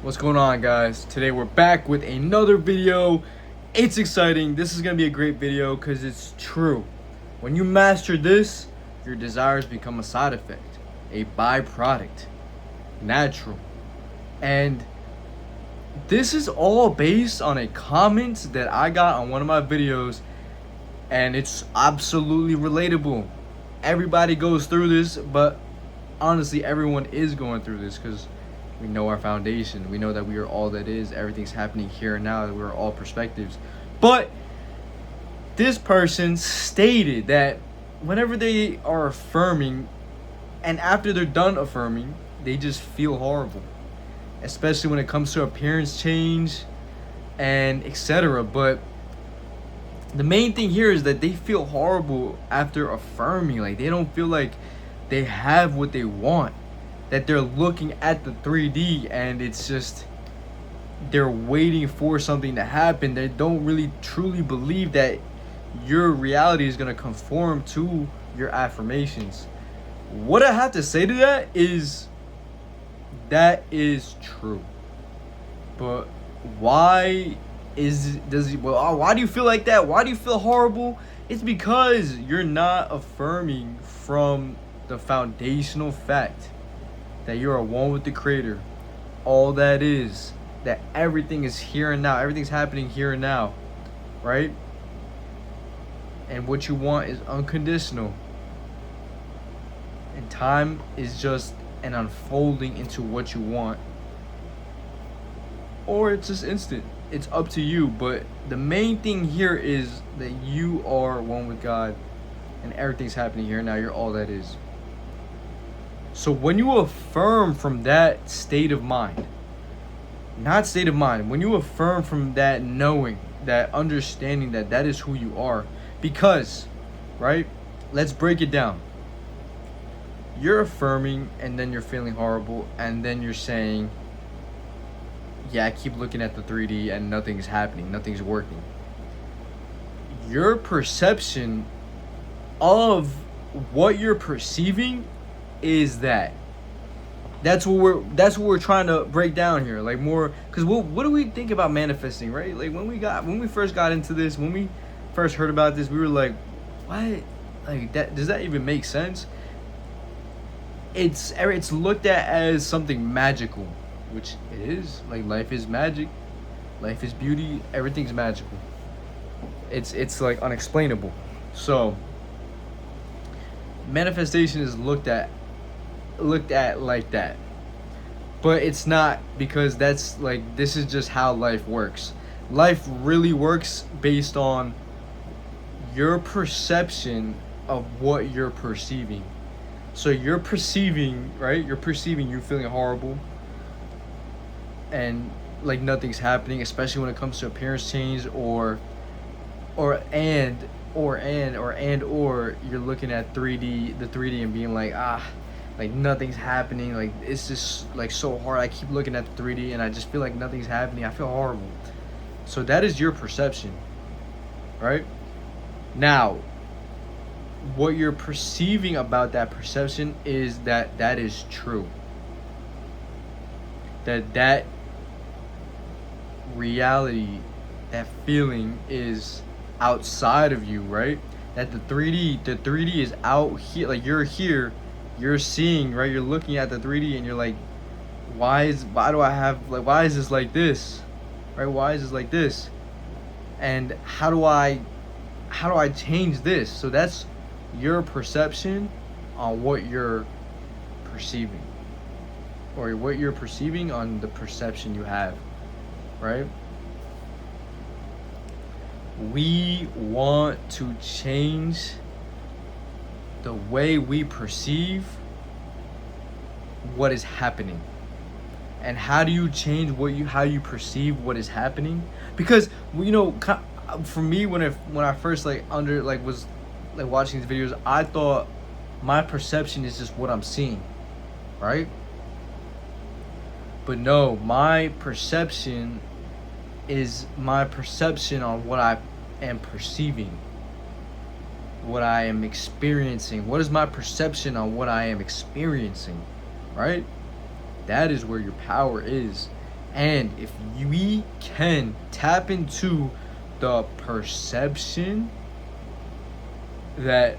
What's going on, guys? Today we're back with another video. It's exciting. This is gonna be a great video because it's true. When you master this, your desires become a side effect, a byproduct, natural. And this is all based on a comment that I got on one of my videos, and it's absolutely relatable. Everybody goes through this, but honestly, everyone is going through this because we know our foundation. We know that we are all that is. Everything's happening here and now. We're all perspectives. But this person stated that whenever they are affirming and after they're done affirming, they just feel horrible. Especially when it comes to appearance change and etc. But the main thing here is that they feel horrible after affirming. Like, they don't feel like they have what they want. That they're looking at the 3D and it's just they're waiting for something to happen. They don't really truly believe that your reality is going to conform to your affirmations. What I have to say to that is true. But why why do you feel like that? Why do you feel horrible? It's because you're not affirming from the foundational fact that you are one with the Creator. All that is, that everything is here and now. Everything's happening here and now, right? And what you want is unconditional. And time is just an unfolding into what you want. Or it's just instant. It's up to you. But the main thing here is that you are one with God. And everything's happening here and now. You're all that is. So when you affirm from that state of mind, not state of mind, when you affirm from that knowing, that understanding that that is who you are, because, right, let's break it down. You're affirming and then you're feeling horrible and then you're saying, yeah, I keep looking at the 3D and nothing's happening, nothing's working. Your perception of what you're perceiving is that's what we're trying to break down here, like, more, because what do we think about manifesting, right? Like, when we first got into this, when we first heard about this, we were like, what? Like, that, does that even make sense? It's looked at as something magical, which it is. Like, life is magic, life is beauty, everything's magical. It's like unexplainable. So manifestation is looked at like that, but it's not, because that's like, this is just how life works. Life really works based on your perception of what you're perceiving. So you're perceiving, right? You're perceiving you feeling horrible and like nothing's happening, especially when it comes to appearance change, or you're looking at the 3D and being like, like nothing's happening, like it's just like so hard. I keep looking at the 3D and I just feel like nothing's happening. I feel horrible. So that is your perception, right? Now, what you're perceiving about that perception is that is true. That reality, that feeling is outside of you, right? That the 3D is out here. Like, you're here, you're seeing, right? You're looking at the 3D and you're like, why is this like this, right? Why is this like this? And how do I change this? So that's your perception on what you're perceiving, or what you're perceiving on the perception you have, right? We want to change the way we perceive what is happening. And how do you change how you perceive what is happening? Because, you know, for me, when I first was watching these videos, I thought my perception is just what I'm seeing, right? But no, my perception is my perception on what I am perceiving, what I am experiencing. What is my perception on what I am experiencing, right? That is where your power is. And if we can tap into the perception that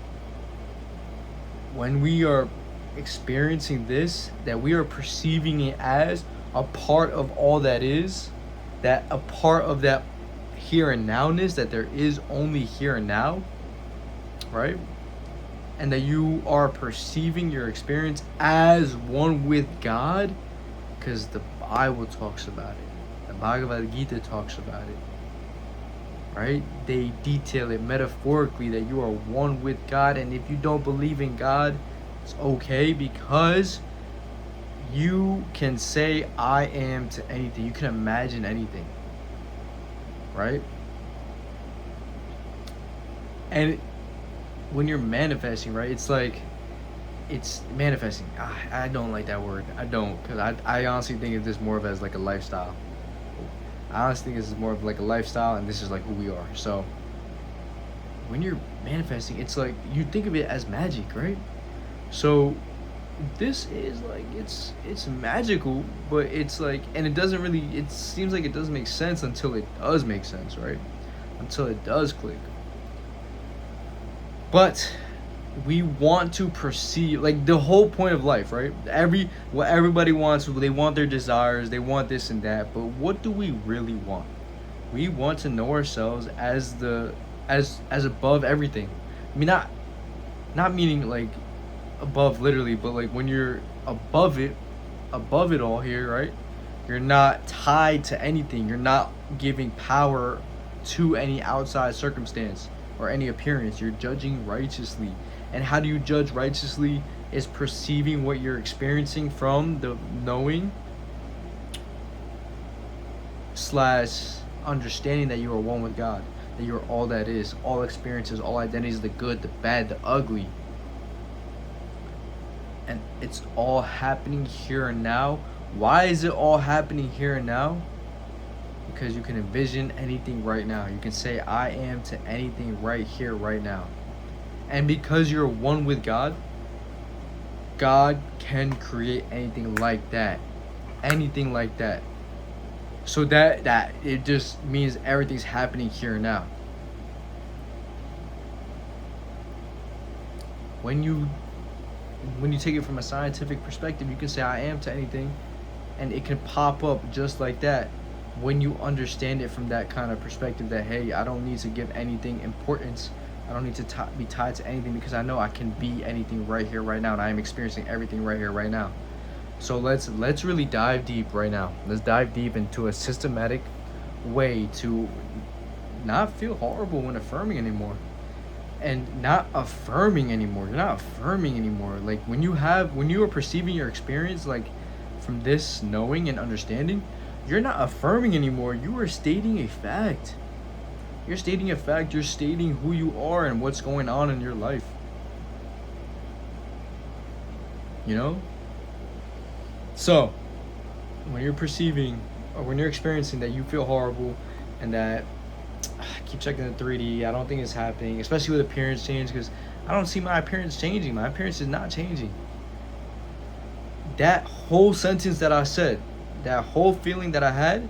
when we are experiencing this, that we are perceiving it as a part of all that is, that a part of that here and nowness, that there is only here and now, right? And that you are perceiving your experience as one with God, because the Bible talks about it. The Bhagavad Gita talks about it, right? They detail it metaphorically that you are one with God. And if you don't believe in God, it's okay, because you can say I am to anything. You can imagine anything, right? And when you're manifesting, right, it's like, it's manifesting. I don't like that word. I don't, because I honestly think of this more of as like a lifestyle. I honestly think this is more of like a lifestyle, and this is like who we are. So when you're manifesting, it's like you think of it as magic, right? So this is like, it's magical, but it's like, and it doesn't really, it seems like it doesn't make sense until it does make sense, right? Until it does click. But we want to perceive, like, the whole point of life, right? What everybody wants, they want their desires, they want this and that, but what do we really want? We want to know ourselves as above everything. I mean, not meaning like above literally, but like when you're above it all here, right? You're not tied to anything. You're not giving power to any outside circumstance or any appearance. You're judging righteously. And how do you judge righteously? Is perceiving what you're experiencing from the knowing / understanding that you are one with God, that you are all that is, all experiences, all identities, the good, the bad, the ugly. And it's all happening here and now. Why is it all happening here and now? Because you can envision anything right now. You can say I am to anything right here, right now. And because you're one with God, God can create anything like that. Anything like that. So that it just means everything's happening here and now. When you take it from a scientific perspective, you can say I am to anything, and it can pop up just like that when you understand it from that kind of perspective, that hey, I don't need to give anything importance. I don't need to be tied to anything, because I know I can be anything right here, right now, and I am experiencing everything right here, right now. So let's really dive deep right now. Let's dive deep into a systematic way to not feel horrible when affirming anymore. And not affirming anymore. You're not affirming anymore. Like when you are perceiving your experience, like from this knowing and understanding, you're not affirming anymore. You are stating a fact. You're stating a fact. You're stating who you are and what's going on in your life. You know? So, when you're perceiving or when you're experiencing that you feel horrible and that I keep checking the 3D, I don't think it's happening, especially with appearance change, because I don't see my appearance changing. My appearance is not changing. That whole sentence that I said, that whole feeling that I had,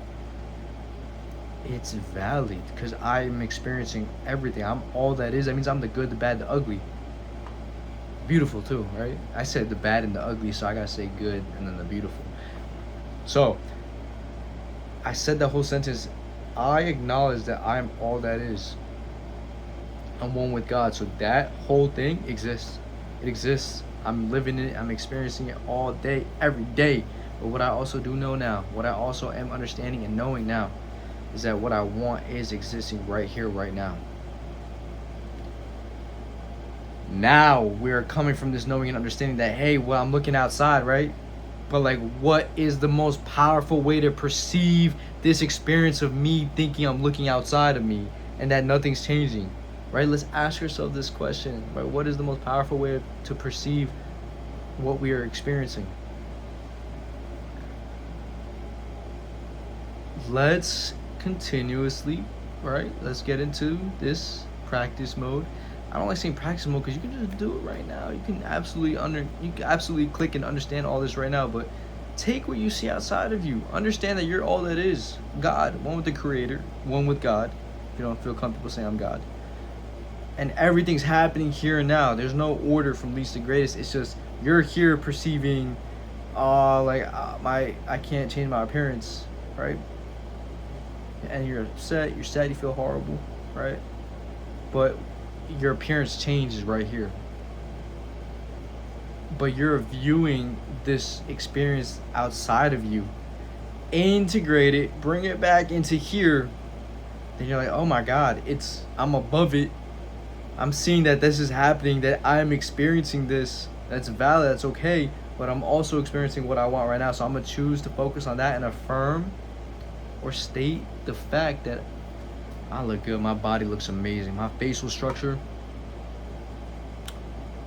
it's valid, because I'm experiencing everything. I'm all that is. That means I'm the good, the bad, the ugly. Beautiful too, right? I said the bad and the ugly, so I gotta say good and then the beautiful. So I said that whole sentence. I acknowledge that I'm all that is. I'm one with God. So that whole thing exists. It exists. I'm living it. I'm experiencing it all day, every day. But what I also do know now, what I also am understanding and knowing now, is that what I want is existing right here, right now. Now we're coming from this knowing and understanding that, hey, well, I'm looking outside, right? But like, what is the most powerful way to perceive this experience of me thinking I'm looking outside of me and that nothing's changing, right? Let's ask ourselves this question, right? What is the most powerful way to perceive what we are experiencing? Let's continuously, right? Let's get into this practice mode. I don't like saying practice mode because you can just do it right now. You can absolutely click and understand all this right now, but take what you see outside of you. Understand that you're all that is. God, one with the Creator, one with God. If you don't feel comfortable saying I'm God. And everything's happening here and now. There's no order from least to greatest. It's just you're here perceiving, I can't change my appearance, right? And you're upset. You're sad. You feel horrible, right? But your appearance changes right here. But you're viewing this experience outside of you. Integrate it, bring it back into here. Then you're like, oh my God, I'm above it. I'm seeing that this is happening, that I'm experiencing this. That's valid, that's okay. But I'm also experiencing what I want right now. So I'm going to choose to focus on that and affirm or state the fact that I look good. My body looks amazing. My facial structure,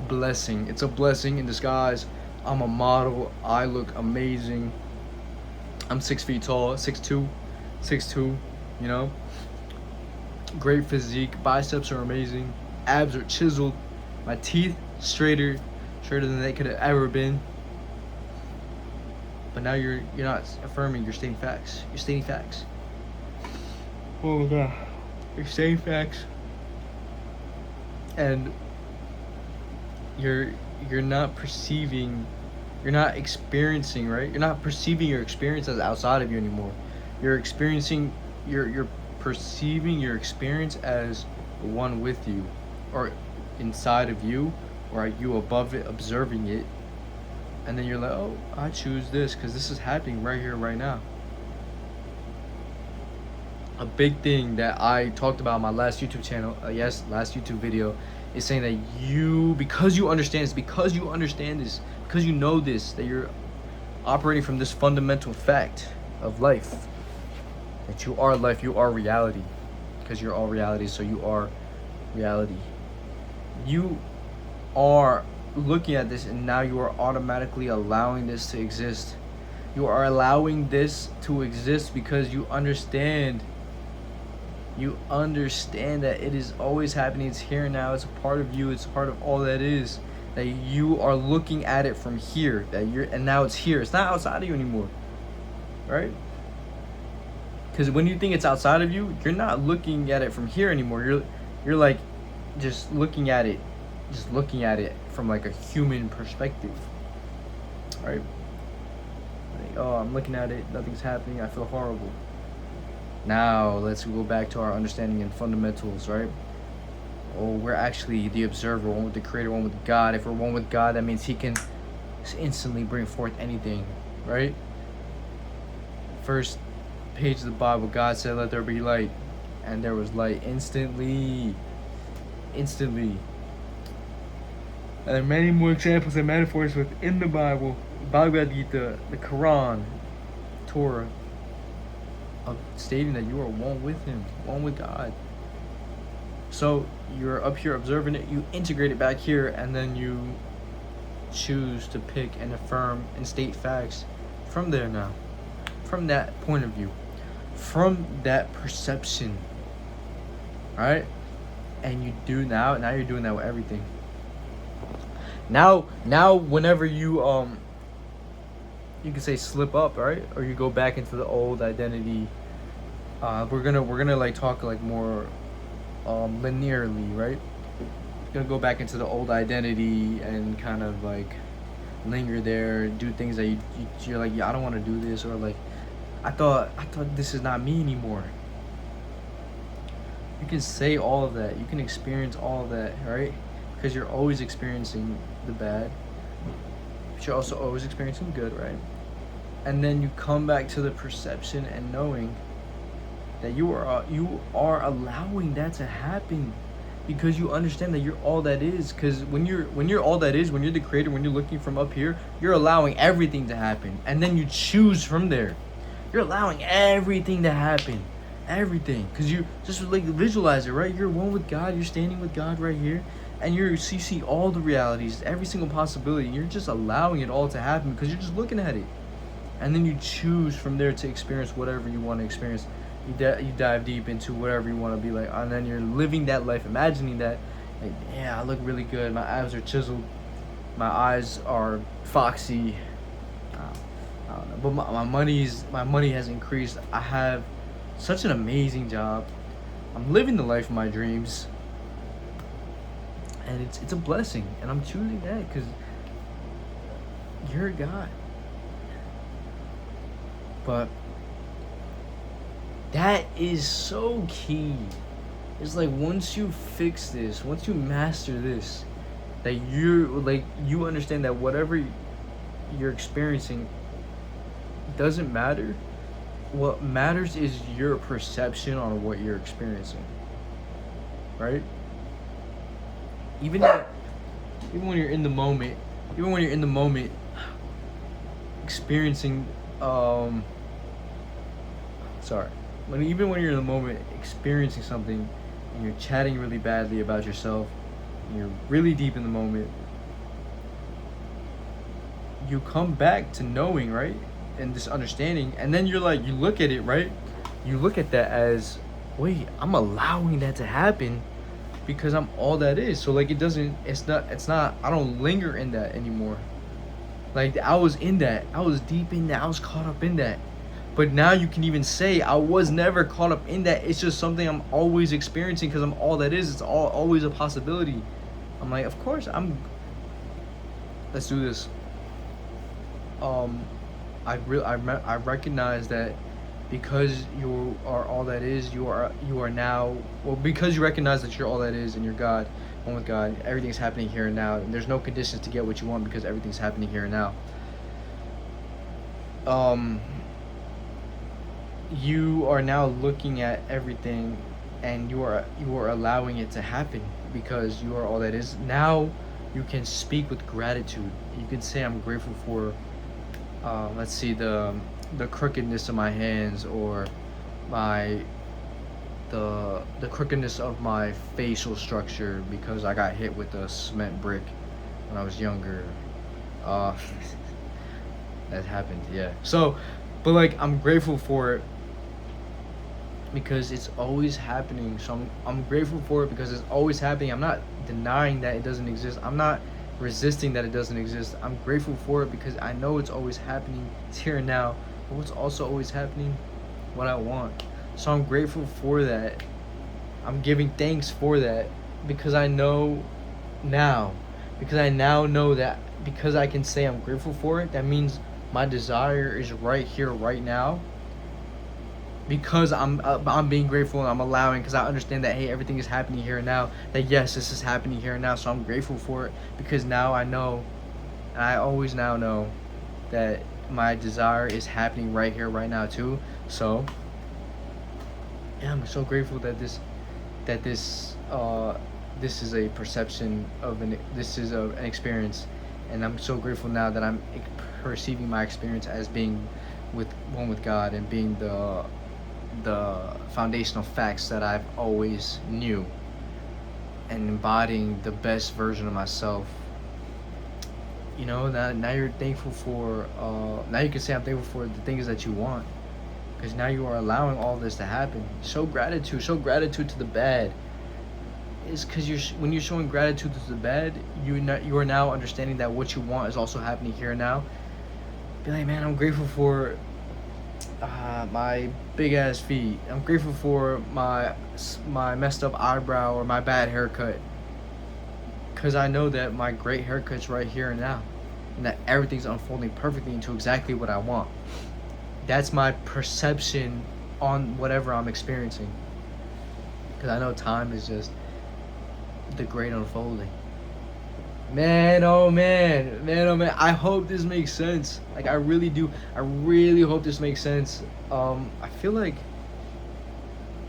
blessing. It's a blessing in disguise. I'm a model. I look amazing. I'm 6 feet tall, 6'2", you know. Great physique. Biceps are amazing. Abs are chiseled. My teeth straighter than they could have ever been. But now you're not affirming, you're stating facts. You're stating facts. Oh my God. You're stating facts. And you're not perceiving, you're not experiencing, right? You're not perceiving your experience as outside of you anymore. You're experiencing, you're perceiving your experience as one with you, or inside of you, or are you above it, observing it. And then you're like, oh, I choose this because this is happening right here, right now. A big thing that I talked about in my last YouTube channel, last YouTube video, is saying that because you understand this, because you know this, that you're operating from this fundamental fact of life, that you are life, you are reality, because you're all reality, so you are reality. You are looking at this, and now you are automatically allowing this to exist. You are allowing this to exist because you understand that it is always happening. It's here and now. It's a part of you. It's a part of all that is. That you are looking at it from here. And now it's here. It's not outside of you anymore, right? Because when you think it's outside of you, you're not looking at it from here anymore. You're like just looking at it from like a human perspective, right? Like, oh, I'm looking at it, nothing's happening, I feel horrible. Now let's go back to our understanding and fundamentals, right? Oh, we're actually the observer, one with the Creator, one with God. If we're one with God, that means He can instantly bring forth anything, right? First page of the Bible, God said, let there be light, and there was light instantly. And there are many more examples and metaphors within the Bible, Bhagavad Gita, the Quran, Torah, of stating that you are one with Him, one with God. So you're up here observing it, you integrate it back here, and then you choose to pick and affirm and state facts from there now, from that point of view, from that perception, right? And you do now you're doing that with everything. Now whenever you can say slip up, right? Or you go back into the old identity, we're gonna like talk like more linearly, right? You're gonna go back into the old identity and kind of like linger there, do things that you're like, yeah, I don't want to do this, or like I thought this is not me anymore. You can say all of that, you can experience all of that, right? Because you're always experiencing the bad, but you're also always experiencing good, right? And then you come back to the perception and knowing that you are allowing that to happen, because you understand that you're all that is. Because when you're all that is, when you're the Creator, when you're looking from up here, you're allowing everything to happen, and then you choose from there. You're allowing everything to happen, everything, because you just like visualize it, right? You're one with God, you're standing with God right here, and you see all the realities, every single possibility. You're just allowing it all to happen because you're just looking at it, and then you choose from there to experience whatever you want to experience. You dive deep into whatever you want to be like, and then you're living that life, imagining that, like, yeah, I look really good, my abs are chiseled, my eyes are foxy, I don't know, but my money has increased. I have such an amazing job. I'm living the life of my dreams, and it's a blessing. And I'm choosing that because you're a God. But that is so key. It's like once you fix this, once you master this, that you understand that whatever you're experiencing doesn't matter. What matters is your perception on what you're experiencing. Right? Even when you're in the moment, experiencing even when you're in the moment experiencing something and you're chatting really badly about yourself and you're really deep in the moment, you come back to knowing, right? And this understanding, and then you're like, you look at it, right? You look at that as, wait, I'm allowing that to happen because I'm all that is. So like it's not I don't linger in that anymore. Like I was in that. I was deep in that. I was caught up in that. But now you can even say I was never caught up in that. It's just something I'm always experiencing because I'm all that is. It's always a possibility. I'm like, of course, let's do this. I recognize that because you are all that is, you are now, well, because you recognize that you're all that is and you're God, one with God, everything's happening here and now, and there's no conditions to get what you want because everything's happening here and now. You are now looking at everything and you are allowing it to happen because you are all that is. Now you can speak with gratitude. You can say, I'm grateful for let's see, the crookedness of my hands, or the crookedness of my facial structure because I got hit with a cement brick when I was younger. That happened, yeah. So, but like, I'm grateful for it because it's always happening. So I'm grateful for it because it's always happening. I'm not denying that it doesn't exist. I'm not resisting that it doesn't exist. I'm grateful for it because I know it's always happening. It's here and now. But what's also always happening? What I want. So I'm grateful for that. I'm giving thanks for that because I know now. Because I now know that because I can say I'm grateful for it, that means my desire is right here, right now. Because I'm being grateful and I'm allowing, because I understand that, hey, everything is happening here and now, that yes, this is happening here and now, so I'm grateful for it because now I know, and I always now know that my desire is happening right here, right now too. So yeah, I'm so grateful that this is a perception of an experience, and I'm so grateful now that I'm perceiving my experience as being one with God and being the foundational facts that I've always knew, and embodying the best version of myself. You know, now you're thankful for, now you can say I'm thankful for the things that you want, because now you are allowing all this to happen. Show gratitude to the bad. Is because when you're showing gratitude to the bad, you are now understanding that what you want is also happening here and now. Be like, man, I'm grateful for my big ass feet. I'm grateful for my messed up eyebrow or my bad haircut, because I know that my great haircut's right here and now, and that everything's unfolding perfectly into exactly what I want. That's my perception on whatever I'm experiencing, because I know time is just the great unfolding. Man, oh man, I hope this makes sense. Like, I really do. I really hope this makes sense. I feel like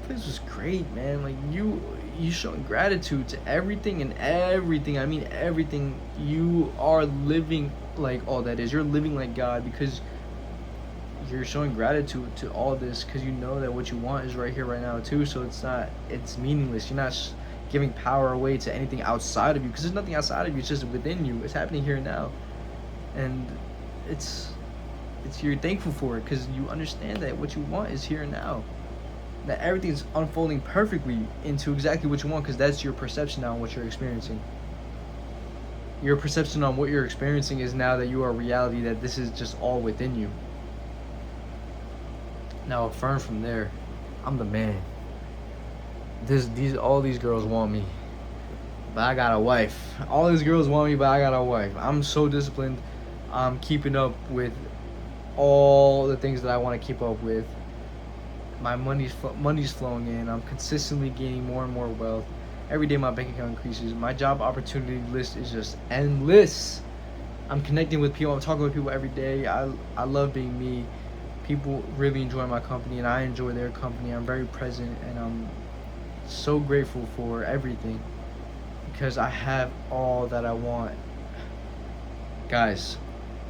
this was great, man. Like, you showing gratitude to everything and everything. I mean, everything. You are living like all that is. You're living like God because you're showing gratitude to all this, because you know that what you want is right here, right now too. So it's meaningless. You're not giving power away to anything outside of you, because there's nothing outside of you. It's just within you. It's happening here and now, and it's you're thankful for it because you understand that what you want is here and now, that everything's unfolding perfectly into exactly what you want, because that's your perception now on what you're experiencing. Your perception on what you're experiencing is now that you are reality, that this is just all within you. Now affirm from there. I'm the man. All these girls want me, but I got a wife. All these girls want me, but I got a wife. I'm so disciplined. I'm keeping up with all the things that I want to keep up with. My money's flowing in. I'm consistently gaining more and more wealth. Every day my bank account increases. My job opportunity list is just endless. I'm connecting with people. I'm talking with people every day. I love being me. People really enjoy my company, and I enjoy their company. I'm very present, and I'm so grateful for everything because I have all that I want. Guys,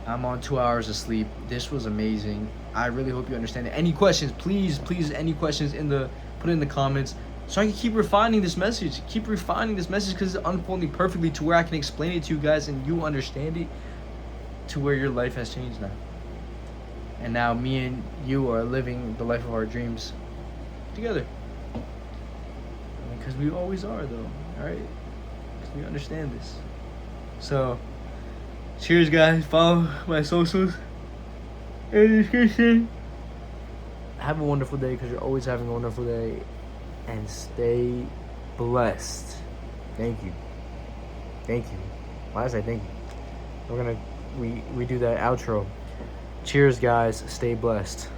I'm on 2 hours of sleep. This was amazing. I really hope you understand it. Any questions, please, any questions put it in the comments so I can keep refining this message. Keep refining this message because it's unfolding perfectly to where I can explain it to you guys and you understand it to where your life has changed now. And now me and you are living the life of our dreams together. Because we always are, though, alright? Because we understand this. So, cheers, guys. Follow my socials in the description. Have a wonderful day because you're always having a wonderful day. And stay blessed. Thank you. Thank you. Why did I say thank you? We do that outro. Cheers, guys. Stay blessed.